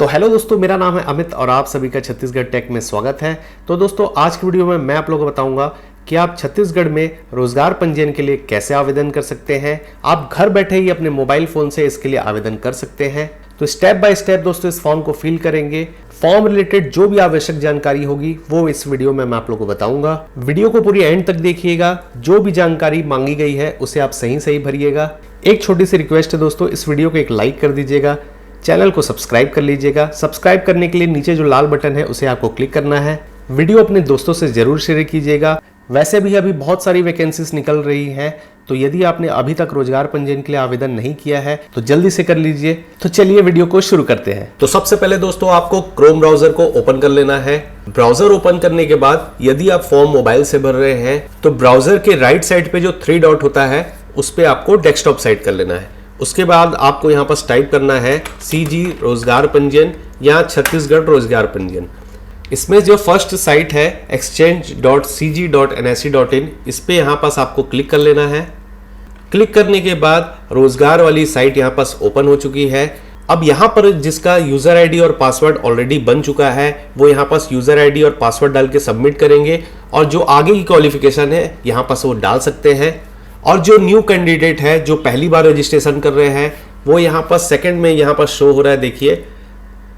तो हेलो दोस्तों, मेरा नाम है अमित और आप सभी का छत्तीसगढ़ टेक में स्वागत है। तो दोस्तों, आज की वीडियो में मैं आप लोगों को बताऊंगा कि आप छत्तीसगढ़ में रोजगार पंजीयन के लिए कैसे आवेदन कर सकते हैं। आप घर बैठे ही अपने मोबाइल फोन से इसके लिए आवेदन कर सकते हैं। तो स्टेप बाय स्टेप दोस्तों इस फॉर्म को फिल करेंगे। फॉर्म रिलेटेड जो भी आवश्यक जानकारी होगी वो इस वीडियो में मैं आप लोगों को बताऊंगा। वीडियो को पूरी एंड तक देखिएगा। जो भी जानकारी मांगी गई है उसे आप सही भरिएगा। एक छोटी सी रिक्वेस्ट है दोस्तों, इस वीडियो को एक लाइक कर दीजिएगा, चैनल को सब्सक्राइब कर लीजिएगा। सब्सक्राइब करने के लिए नीचे जो लाल बटन है उसे आपको क्लिक करना है। वीडियो अपने दोस्तों से जरूर शेयर कीजिएगा। वैसे भी अभी बहुत सारी वैकेंसीज निकल रही हैं, तो यदि आपने अभी तक रोजगार पंजीयन के लिए आवेदन नहीं किया है तो जल्दी से कर लीजिए। तो चलिए वीडियो को शुरू करते हैं। तो सबसे पहले दोस्तों आपको क्रोम ब्राउजर को ओपन कर लेना है। ब्राउजर ओपन करने के बाद यदि आप फॉर्म मोबाइल से भर रहे हैं तो ब्राउजर के राइट साइड पे जो 3 डॉट होता है उस पे आपको डेस्कटॉप साइड कर लेना है। उसके बाद आपको यहाँ पर टाइप करना है CG रोजगार पंजीयन या छत्तीसगढ़ रोजगार पंजीयन। इसमें जो फर्स्ट साइट है exchange.cg.nse.in, इस पे यहाँ पास आपको क्लिक कर लेना है। क्लिक करने के बाद रोजगार वाली साइट यहाँ पास ओपन हो चुकी है। अब यहाँ पर जिसका यूजर आईडी और पासवर्ड ऑलरेडी बन चुका है वो यहाँ पास यूजर आईडी और पासवर्ड डाल के सबमिट करेंगे, और जो आगे की क्वालिफिकेशन है यहाँ पास वो डाल सकते हैं। और जो न्यू कैंडिडेट है जो पहली बार रजिस्ट्रेशन कर रहे हैं वो यहाँ पर सेकंड में यहाँ पर शो हो रहा है, देखिए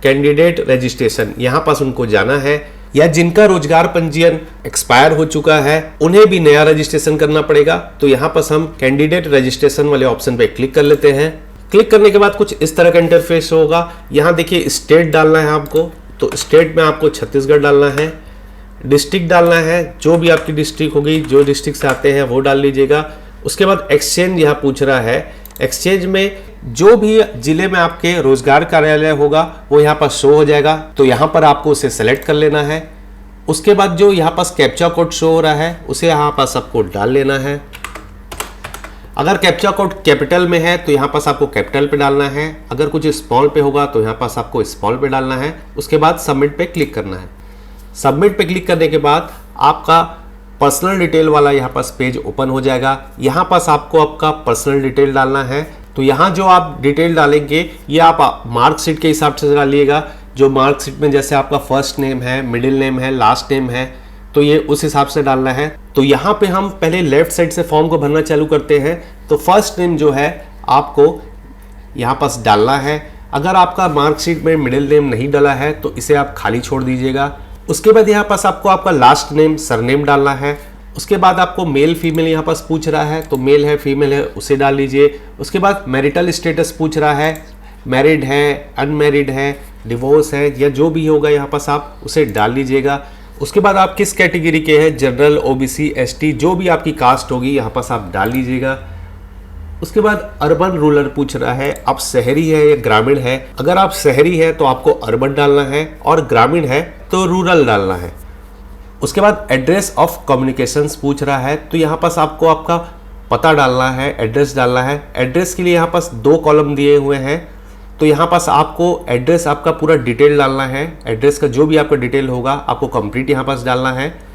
कैंडिडेट रजिस्ट्रेशन, यहाँ पास उनको जाना है। या जिनका रोजगार पंजीयन एक्सपायर हो चुका है उन्हें भी नया रजिस्ट्रेशन करना पड़ेगा। तो यहाँ पास हम कैंडिडेट रजिस्ट्रेशन वाले ऑप्शन पे क्लिक कर लेते हैं। क्लिक करने के बाद कुछ इस तरह का इंटरफेस होगा। यहाँ देखिए स्टेट डालना है आपको, तो स्टेट में आपको छत्तीसगढ़ डालना है। डिस्ट्रिक्ट डालना है, जो भी आपकी डिस्ट्रिक्ट होगी, जो डिस्ट्रिक्ट से आते हैं वो डाल लीजिएगा। उसके बाद एक्सचेंज यहाँ पूछ रहा है। एक्सचेंज में जो भी जिले में आपके रोजगार कार्यालय होगा वो यहाँ पर शो हो जाएगा, तो यहाँ पर आपको उसे सेलेक्ट कर लेना है। उसके बाद जो यहाँ पास कैप्चा कोड शो हो रहा है उसे यहाँ पास आपको डाल लेना है। अगर कैप्चा कोड कैपिटल में है तो यहाँ पास आपको कैपिटल पे डालना है, अगर कुछ स्मॉल पे होगा तो यहाँ पास आपको स्मॉल पे डालना है। उसके बाद सबमिट पे क्लिक करना है। सबमिट पे क्लिक करने के बाद आपका पर्सनल डिटेल वाला यहाँ पास पेज ओपन हो जाएगा। यहाँ पास आपको आपका पर्सनल डिटेल डालना है। तो यहाँ जो आप डिटेल डालेंगे ये आप मार्कशीट के हिसाब से डालिएगा। जो मार्कशीट में जैसे आपका फर्स्ट नेम है, मिडिल नेम है, लास्ट नेम है, तो ये उस हिसाब से डालना है। तो यहाँ पे हम पहले लेफ्ट साइड से फॉर्म को भरना चालू करते हैं। तो फर्स्ट नेम जो है आपको यहाँ पास डालना है। अगर आपका मार्कशीट में मिडिल नेम नहीं डाला है तो इसे आप खाली छोड़ दीजिएगा। उसके बाद यहाँ पास आपको आपका लास्ट नेम, सरनेम डालना है। उसके बाद आपको मेल फीमेल यहाँ पास पूछ रहा है, तो मेल है फीमेल है उसे डाल लीजिए। उसके बाद मैरिटल स्टेटस पूछ रहा है, मैरिड है, अनमैरिड है, डिवोर्स है, या जो भी होगा यहाँ पास आप उसे डाल लीजिएगा। उसके बाद आप किस कैटेगरी के हैं, जनरल, OBC, ST, जो भी आपकी कास्ट होगी यहाँ पास आप डाल लीजिएगा। उसके बाद अर्बन रूरल पूछ रहा है, आप शहरी है या ग्रामीण है। अगर आप शहरी है तो आपको अर्बन डालना है, और ग्रामीण है तो रूरल डालना है। उसके बाद एड्रेस ऑफ कम्युनिकेशंस पूछ रहा है, तो यहाँ पास आपको आपका पता डालना है, एड्रेस डालना है। एड्रेस के लिए यहाँ पास 2 कॉलम दिए हुए हैं, तो यहाँ पास आपको एड्रेस आपका पूरा डिटेल डालना है। एड्रेस का जो भी आपका डिटेल होगा आपको कंप्लीट यहाँ पास डालना है।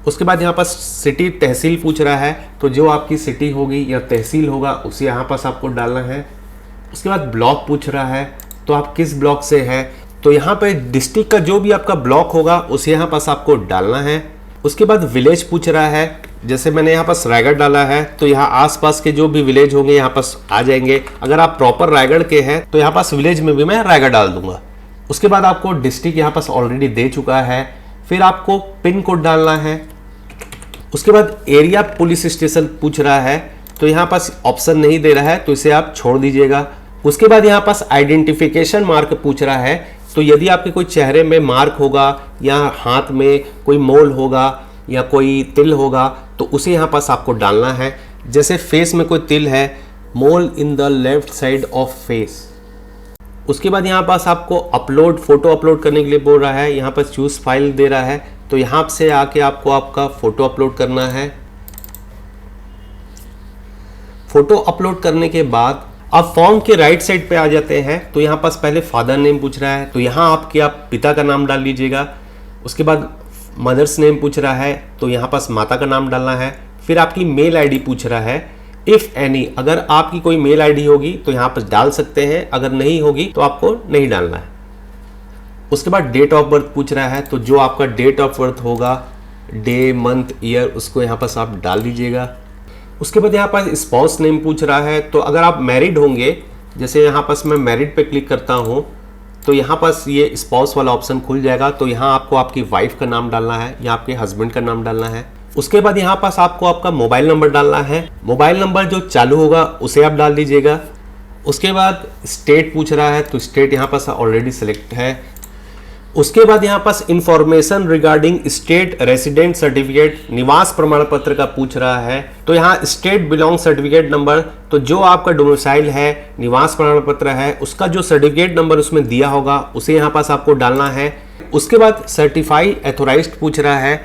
उसके बाद यहाँ पास सिटी तहसील पूछ रहा है, तो जो आपकी सिटी होगी या तहसील होगा उसे यहाँ पास आपको डालना है। उसके बाद ब्लॉक पूछ रहा है, तो आप किस ब्लॉक से हैं, तो यहाँ पे डिस्ट्रिक्ट का जो भी आपका ब्लॉक होगा उसे यहाँ पास आपको डालना है। उसके बाद विलेज पूछ रहा है, जैसे मैंने यहाँ पास रायगढ़ डाला है तो यहाँ आसपास के जो भी विलेज होंगे यहाँ पास आ जाएंगे। अगर आप प्रॉपर रायगढ़ के हैं तो यहाँ पास विलेज में भी मैं रायगढ़ डाल दूंगा। उसके बाद आपको डिस्ट्रिक्ट यहाँ पास ऑलरेडी दे चुका है, फिर आपको पिन कोड डालना है। उसके बाद एरिया पुलिस स्टेशन पूछ रहा है, तो यहाँ पास ऑप्शन नहीं दे रहा है तो इसे आप छोड़ दीजिएगा। उसके बाद यहाँ पास आइडेंटिफिकेशन मार्क पूछ रहा है, तो यदि आपके कोई चेहरे में मार्क होगा या हाथ में कोई मोल होगा या कोई तिल होगा तो उसे यहाँ पास आपको डालना है। जैसे फेस में कोई तिल है, mole in the left side of face. उसके बाद यहाँ पास आपको अपलोड, फोटो अपलोड करने के लिए बोल रहा है। यहाँ पर चूज फाइल दे रहा है, तो यहाँ से आके आपको आपका फोटो अपलोड करना है। फोटो अपलोड करने के बाद आप फॉर्म के राइट साइड पे आ जाते हैं, तो यहाँ पास पहले फादर नेम पूछ रहा है, तो यहाँ आपके आप पिता का नाम डाल लीजिएगा। उसके बाद मदर्स नेम पूछ रहा है, तो यहाँ पास माता का नाम डालना है। फिर आपकी मेल आईडी पूछ रहा है, इफ एनी, अगर आपकी कोई मेल आईडी होगी तो यहाँ पर डाल सकते हैं, अगर नहीं होगी तो आपको नहीं डालना है। उसके बाद डेट ऑफ बर्थ पूछ रहा है, तो जो आपका डेट ऑफ बर्थ होगा, डे मंथ ईयर, उसको यहाँ पास आप डाल दीजिएगा। उसके बाद यहाँ पास स्पाउस नेम पूछ रहा है, तो अगर आप मैरिड होंगे, जैसे यहाँ पास मैं मैरिड पे क्लिक करता हूँ तो यहाँ पास ये स्पाउस वाला ऑप्शन खुल जाएगा। तो यहाँ आपको आपकी वाइफ का नाम डालना है या आपके हस्बैंड का नाम डालना है। उसके बाद यहाँ पास आपको आपका मोबाइल नंबर डालना है। मोबाइल नंबर जो चालू होगा उसे आप डाल दीजिएगा। उसके बाद स्टेट पूछ रहा है, तो स्टेट यहाँ पास ऑलरेडी सिलेक्ट है। उसके बाद यहाँ पास information regarding state resident certificate, निवास प्रमाण पत्र का पूछ रहा है। तो यहाँ स्टेट बिलोंग सर्टिफिकेट नंबर, तो जो आपका डोमिसाइल है, निवास प्रमाण पत्र है, उसका जो सर्टिफिकेट नंबर उसमें दिया होगा उसे यहाँ पास आपको डालना है। उसके बाद सर्टिफाई एथोराइज्ड पूछ रहा है,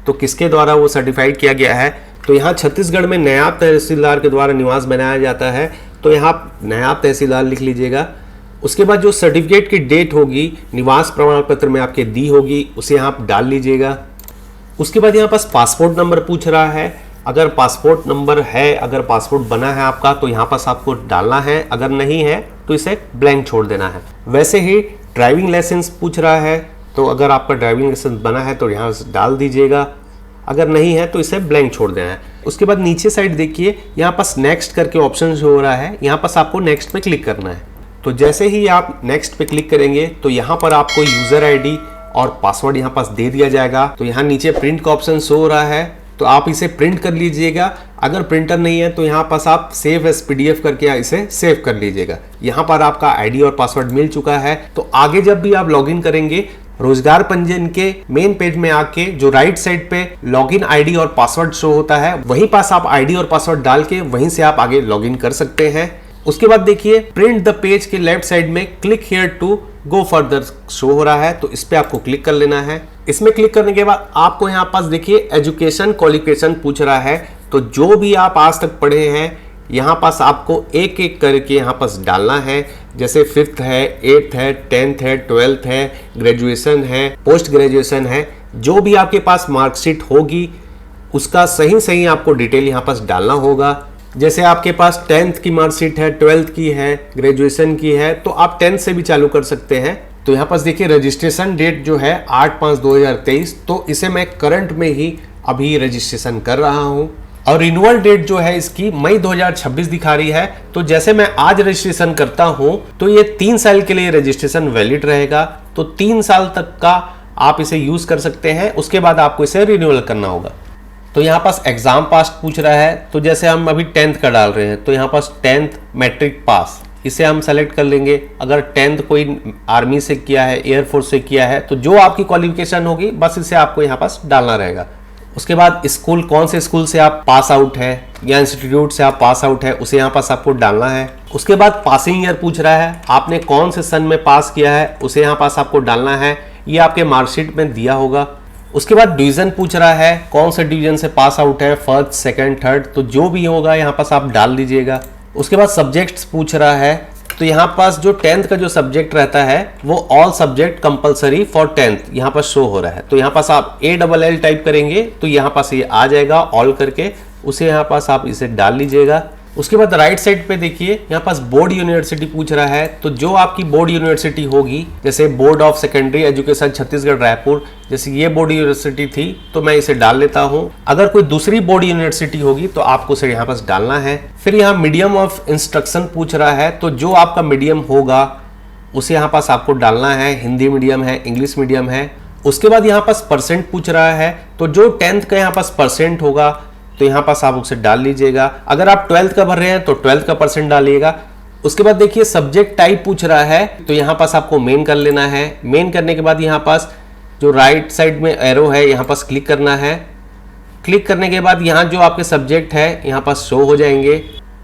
तो किसके द्वारा वो सर्टिफाइड किया गया है। तो यहाँ छत्तीसगढ़ में नायब तहसीलदार के द्वारा निवास बनाया जाता है, तो यहाँ नायब तहसीलदार लिख लीजिएगा। उसके बाद जो सर्टिफिकेट की डेट होगी, निवास प्रमाण पत्र में आपके दी होगी, उसे आप डाल लीजिएगा। उसके बाद यहाँ पास पासपोर्ट नंबर पूछ रहा है। अगर पासपोर्ट नंबर है, अगर पासपोर्ट बना है आपका, तो यहाँ पास आपको डालना है। अगर नहीं है तो इसे ब्लैंक छोड़ देना है। वैसे ही ड्राइविंग लाइसेंस पूछ रहा है, तो अगर आपका ड्राइविंग लाइसेंस बना है तो यहाँ डाल दीजिएगा, अगर नहीं है तो इसे ब्लैंक छोड़ देना है। उसके बाद नीचे साइड देखिए, यहाँ पास नेक्स्ट करके ऑप्शन जो हो रहा है, यहाँ पास आपको नेक्स्ट पे क्लिक करना है। तो जैसे ही आप नेक्स्ट पे क्लिक करेंगे तो यहाँ पर आपको यूजर आईडी और पासवर्ड यहाँ पास दे दिया जाएगा। तो यहाँ नीचे प्रिंट का ऑप्शन शो हो रहा है, तो आप इसे प्रिंट कर लीजिएगा। अगर प्रिंटर नहीं है तो यहाँ पास आप सेव एज पीडीएफ करके इसे सेव कर लीजिएगा। यहाँ पर आपका आईडी और पासवर्ड मिल चुका है। तो आगे जब भी आप लॉगिन करेंगे, रोजगार पंजीयन के मेन पेज में आके जो राइट साइड पे लॉगिन आईडी और पासवर्ड शो होता है, वहीं पास आप आईडी और पासवर्ड डाल के वहीं से आप आगे लॉगिन कर सकते हैं। उसके बाद देखिए प्रिंट द पेज के लेफ्ट साइड में click here to go further show हो रहा है, तो इस पे आपको क्लिक कर लेना है। इसमें क्लिक करने के बाद आपको यहाँ पास देखिए एजुकेशन क्वालिफिकेशन पूछ रहा है, तो जो भी आप आज तक पढ़े हैं यहाँ पास आपको एक एक करके यहाँ पास डालना है। जैसे 5th है, 8th है, 10th है, 12th है, ग्रेजुएशन है, पोस्ट ग्रेजुएशन है, जो भी आपके पास मार्कशीट होगी उसका सही सही आपको डिटेल यहाँ पास डालना होगा। जैसे आपके पास 10th की मार्कशीट है, 12th की है, ग्रेजुएशन की है, तो आप 10th से भी चालू कर सकते हैं। तो यहाँ पास देखिए रजिस्ट्रेशन डेट जो है 8/5/2023, तो इसे मैं करंट में ही अभी रजिस्ट्रेशन कर रहा हूँ। और रिन्यूअल डेट जो है इसकी मई 2026 दिखा रही है। तो जैसे मैं आज रजिस्ट्रेशन करता हूँ तो ये 3 साल के लिए रजिस्ट्रेशन वैलिड रहेगा, तो 3 साल तक का आप इसे यूज कर सकते हैं। उसके बाद आपको इसे रिन्यूअल करना होगा। तो यहाँ पास एग्जाम पास पूछ रहा है, तो जैसे हम अभी 10th का डाल रहे हैं, तो यहाँ पास 10th मैट्रिक पास, इसे हम सेलेक्ट कर लेंगे। अगर 10th कोई आर्मी से किया है, एयरफोर्स से किया है, तो जो आपकी क्वालिफिकेशन होगी बस इसे आपको यहाँ पास डालना रहेगा। उसके बाद स्कूल, कौन से स्कूल से आप पास आउट है या इंस्टीट्यूट से आप पास आउट है, उसे यहाँ पास आपको डालना है। उसके बाद पासिंग ईयर पूछ रहा है, आपने कौन से सन में पास किया है, उसे यहाँ पास आपको डालना है। ये आपके मार्कशीट में दिया होगा। उसके बाद डिवीजन पूछ रहा है, कौन से डिवीजन से पास आउट है, 1st, 2nd, 3rd, तो जो भी होगा यहाँ पास आप डाल दीजिएगा। उसके बाद सब्जेक्ट्स पूछ रहा है, तो यहाँ पास जो 10th का जो सब्जेक्ट रहता है वो all subject compulsory for 10th यहाँ पर शो हो रहा है। तो यहाँ पास आप ALL टाइप करेंगे तो यहाँ पास ये आ जाएगा ऑल करके, उसे यहाँ पास आप इसे डाल लीजिएगा। उसके बाद राइट साइड पे देखिए यहाँ पास बोर्ड यूनिवर्सिटी पूछ रहा है, तो जो आपकी बोर्ड यूनिवर्सिटी होगी, जैसे board of secondary education Chhattisgarh Raipur, जैसे ये बोर्ड यूनिवर्सिटी थी तो मैं इसे डाल लेता हूँ। अगर कोई दूसरी बोर्ड यूनिवर्सिटी होगी तो आपको इसे यहाँ पास डालना है। फिर यहाँ मीडियम ऑफ इंस्ट्रक्शन पूछ रहा है, तो जो आपका मीडियम होगा उसे यहाँ पास आपको डालना है। हिंदी मीडियम है, इंग्लिश मीडियम है। उसके बाद यहाँ पास परसेंट पूछ रहा है, तो जो 10th का यहाँ पास परसेंट होगा तो यहाँ पास आप उसे डाल लीजिएगा। अगर आप 12th का भर रहे हैं तो 12th का परसेंट डालिएगा। उसके बाद देखिए सब्जेक्ट टाइप पूछ रहा है, तो यहाँ पास आपको मेन कर लेना है। मेन करने के बाद यहाँ पास जो राइट साइड में एरो है यहाँ पास क्लिक करना है। क्लिक करने के बाद यहाँ जो आपके सब्जेक्ट है यहाँ पास शो हो जाएंगे।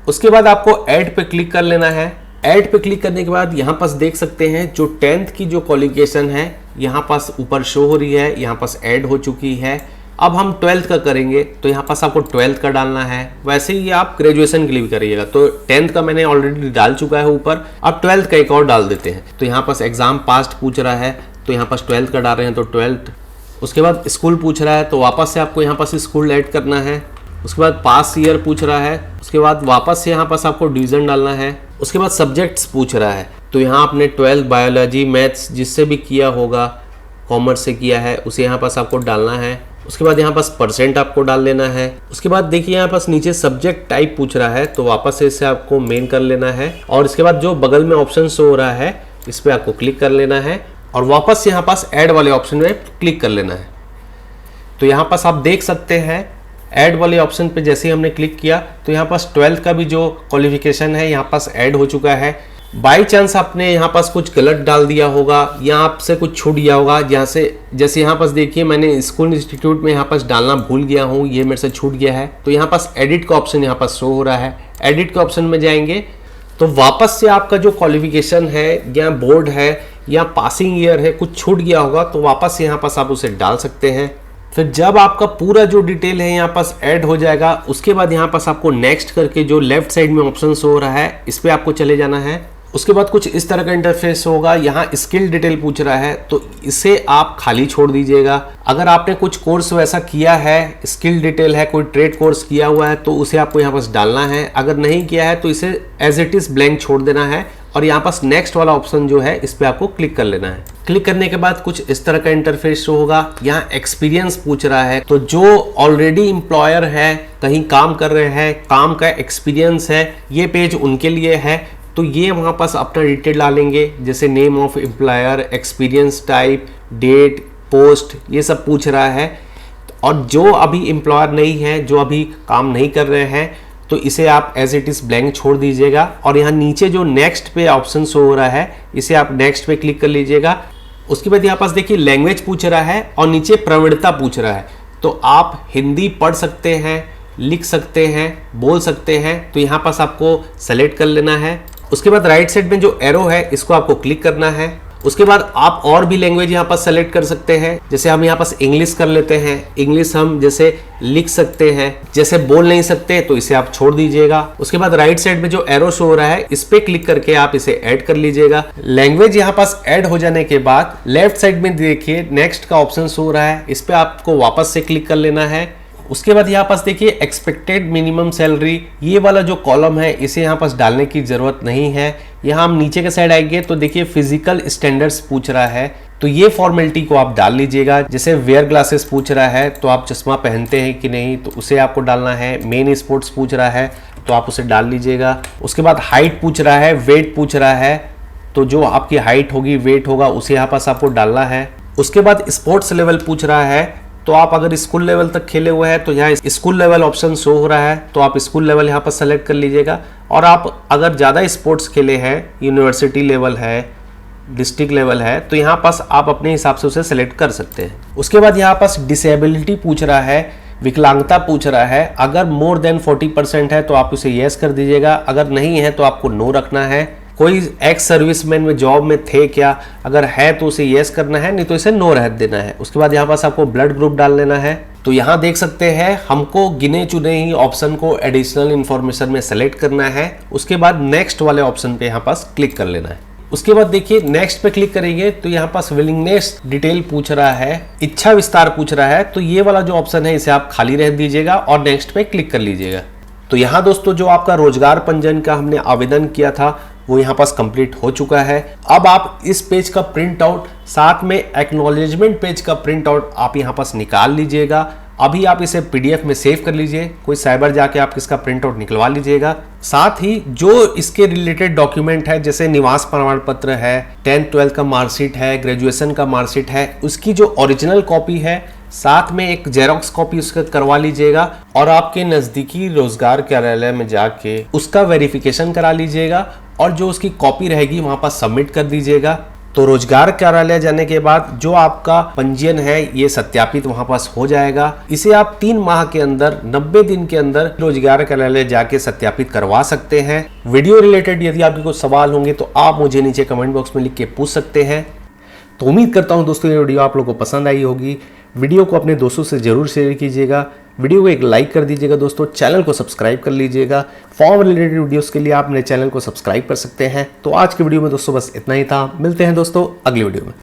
उसके बाद आपको ऐड पे क्लिक कर लेना है। ऐड पे क्लिक करने के बाद यहाँ पास देख सकते हैं जो 10th की जो क्वालिफिकेशन है यहाँ पास ऊपर शो हो रही है, यहाँ पास ऐड हो चुकी है। अब हम 12th का करेंगे तो यहाँ पास आपको 12th का डालना है। वैसे ही आप ग्रेजुएशन के लिए भी करिएगा, तो 10th का मैंने ऑलरेडी डाल चुका है ऊपर। अब 12th का एक और डाल देते हैं। तो यहाँ पास एग्जाम पास्ट पूछ रहा है, तो यहाँ पास 12th का डाल रहे हैं तो 12th। उसके बाद स्कूल पूछ रहा है, तो वापस से आपको यहाँ पास स्कूल ऐड करना है। उसके बाद पास ईयर पूछ रहा है, उसके बाद वापस से यहाँ पास आपको डिवीजन डालना है। उसके बाद सब्जेक्ट्स पूछ रहा है, तो यहाँ आपने 12th बायोलॉजी मैथ्स जिससे भी किया होगा, कॉमर्स से किया है, उसे यहाँ पास आपको डालना है। उसके बाद यहाँ पास परसेंट आपको डाल लेना है। उसके बाद देखिए यहाँ पास नीचे सब्जेक्ट टाइप पूछ रहा है, तो वापस से इसे आपको मेन कर लेना है और इसके बाद जो बगल में ऑप्शन शो हो रहा है इस पर आपको क्लिक कर लेना है और वापस से यहाँ पास ऐड वाले ऑप्शन में क्लिक कर लेना है। तो यहाँ पास आप देख सकते हैं ऐड वाले ऑप्शन पे जैसे ही हमने क्लिक किया तो यहाँ पास 12th का भी जो क्वालिफिकेशन है यहाँ पास ऐड हो चुका है। बाई चांस आपने यहाँ पास कुछ गलत डाल दिया होगा या आपसे कुछ छूट गया होगा, जहाँ से जैसे यहाँ पास देखिए मैंने स्कूल इंस्टीट्यूट में यहाँ पास डालना भूल गया हूँ, ये मेरे से छूट गया है। तो यहाँ पास एडिट का ऑप्शन यहाँ पास शो हो रहा है। एडिट के ऑप्शन में जाएंगे तो वापस से आपका जो क्वालिफिकेशन है या बोर्ड है या पासिंग ईयर है कुछ छूट गया होगा तो वापस यहाँ पास आप उसे डाल सकते हैं। फिर जब आपका पूरा जो डिटेल है यहाँ पास ऐड हो जाएगा उसके बाद यहाँ पास आपको नेक्स्ट करके जो लेफ्ट साइड में ऑप्शन शो हो रहा है इस पे आपको चले जाना है। उसके बाद कुछ इस तरह का इंटरफेस होगा, यहाँ स्किल डिटेल पूछ रहा है तो इसे आप खाली छोड़ दीजिएगा। अगर आपने कुछ कोर्स वैसा किया है, स्किल डिटेल है, कोई ट्रेड कोर्स किया हुआ है तो उसे आपको यहाँ पास डालना है। अगर नहीं किया है तो इसे एज इट इज ब्लैंक छोड़ देना है और यहाँ पास नेक्स्ट वाला ऑप्शन जो है इस पे आपको क्लिक कर लेना है। क्लिक करने के बाद कुछ इस तरह का इंटरफेस शो होगा। यहाँ एक्सपीरियंस पूछ रहा है तो जो ऑलरेडी एम्प्लॉयर है, कहीं काम कर रहे हैं, काम का एक्सपीरियंस है, ये पेज उनके लिए है। तो ये वहाँ पास अपना डिटेल डालेंगे जैसे name of employer, experience type, date, post, ये सब पूछ रहा है। और जो अभी एम्प्लॉयर नहीं है, जो अभी काम नहीं कर रहे हैं तो इसे आप एज इट इज ब्लैंक छोड़ दीजिएगा और यहाँ नीचे जो नेक्स्ट पे ऑप्शन शो हो रहा है इसे आप नेक्स्ट पे क्लिक कर लीजिएगा। उसके बाद यहाँ पास देखिए लैंग्वेज पूछ रहा है और नीचे प्रवीणता पूछ रहा है। तो आप हिंदी पढ़ सकते हैं, लिख सकते हैं, बोल सकते हैं, तो यहाँ पास आपको सेलेक्ट कर लेना है। उसके बाद राइट साइड में जो एरो है इसको आपको क्लिक करना है। उसके बाद आप और भी लैंग्वेज यहाँ पास सेलेक्ट कर सकते हैं, जैसे हम यहाँ पास इंग्लिश कर लेते हैं। इंग्लिश हम जैसे लिख सकते हैं, जैसे बोल नहीं सकते तो इसे आप छोड़ दीजिएगा। उसके बाद राइट साइड में जो एरो शो हो रहा है इस पे क्लिक करके आप इसे ऐड कर लीजिएगा। लैंग्वेज यहाँ पास ऐड हो जाने के बाद लेफ्ट साइड में देखिए नेक्स्ट का ऑप्शन शो हो रहा है, इस पे आपको वापस से क्लिक कर लेना है। उसके बाद यहाँ पास देखिए एक्सपेक्टेड मिनिमम सैलरी, ये वाला जो कॉलम है इसे यहाँ पास डालने की जरूरत नहीं है। यहाँ हम नीचे के साइड आएंगे तो देखिए फिजिकल स्टैंडर्ड्स पूछ रहा है तो ये फॉर्मेलिटी को आप डाल लीजिएगा। जैसे वेयर ग्लासेस पूछ रहा है तो आप चश्मा पहनते हैं कि नहीं तो उसे आपको डालना है। मेन स्पोर्ट्स पूछ रहा है तो आप उसे डाल लीजिएगा। उसके बाद हाइट पूछ रहा है, वेट पूछ रहा है तो जो आपकी हाइट होगी, वेट होगा, उसे यहाँ पास आपको डालना है। उसके बाद स्पोर्ट्स लेवल पूछ रहा है तो आप अगर स्कूल लेवल तक खेले हुए हैं तो यहाँ स्कूल लेवल ऑप्शन शो हो रहा है तो आप स्कूल लेवल यहाँ पर सेलेक्ट कर लीजिएगा। और आप अगर ज़्यादा स्पोर्ट्स खेले हैं, यूनिवर्सिटी लेवल है, डिस्ट्रिक्ट लेवल है, तो यहाँ पास आप अपने हिसाब से उसे सेलेक्ट कर सकते हैं। उसके बाद यहाँ पास डिसेबिलिटी पूछ रहा है, विकलांगता पूछ रहा है। अगर मोर देन 40% है तो आप उसे येस कर दीजिएगा, अगर नहीं है तो आपको नो रखना है। कोई एक्स सर्विसमैन में जॉब में थे क्या, अगर है तो उसे येस करना है, नहीं तो इसे नो रह देना है। उसके बाद यहाँ पास आपको ब्लड ग्रुप डाल लेना है। तो यहाँ देख सकते हैं हमको गिने चुने ही ऑप्शन को एडिशनल इंफॉर्मेशन में सेलेक्ट करना है। उसके बाद नेक्स्ट वाले ऑप्शन पे यहाँ पास क्लिक कर लेना है। उसके बाद देखिए नेक्स्ट पे क्लिक करेंगे तो यहाँ पास विलिंगनेस डिटेल पूछ रहा है, इच्छा विस्तार पूछ रहा है, तो ये वाला जो ऑप्शन है इसे आप खाली रह दीजिएगा और नेक्स्ट पे क्लिक कर लीजिएगा। तो यहाँ दोस्तों जो आपका रोजगार पंजीयन का हमने आवेदन किया था वो यहाँ पास कंप्लीट हो चुका है। अब आप इस पेज का प्रिंट आउट, साथ में एक्नॉलेजमेंट पेज का प्रिंट आउट आप यहाँ पास निकाल लीजिएगा। अभी आप इसे पीडीएफ में सेव कर लीजिए, कोई साइबर जाके आप इसका प्रिंट आउट निकलवा लीजिएगा। साथ ही जो इसके रिलेटेड डॉक्यूमेंट है, जैसे निवास प्रमाण पत्र है, 10th 12th का मार्कशीट है, ग्रेजुएशन का मार्कशीट है, उसकी जो ओरिजिनल कॉपी है, साथ में एक जेरोक्स कॉपी उसका करवा लीजिएगा और आपके नजदीकी रोजगार कार्यालय में जाके उसका वेरिफिकेशन करा लीजिएगा और जो उसकी कॉपी रहेगी वहां पर सबमिट कर दीजिएगा। तो रोजगार कार्यालय जाने के बाद जो आपका पंजीयन है ये सत्यापित वहां पास हो जाएगा। इसे आप 3 माह के अंदर, 90 दिन के अंदर रोजगार कार्यालय जाके सत्यापित करवा सकते हैं। वीडियो रिलेटेड यदि आपके कोई सवाल होंगे तो आप मुझे नीचे कमेंट बॉक्स में लिख के पूछ सकते हैं। तो उम्मीद करता हूं दोस्तों ये वीडियो आप लोगों को पसंद आई होगी। वीडियो को अपने दोस्तों से जरूर शेयर कीजिएगा, वीडियो को एक लाइक कर दीजिएगा दोस्तों, चैनल को सब्सक्राइब कर लीजिएगा। फॉर्म रिलेटेड वीडियोस के लिए आप मेरे चैनल को सब्सक्राइब कर सकते हैं। तो आज के वीडियो में दोस्तों बस इतना ही था, मिलते हैं दोस्तों अगली वीडियो में।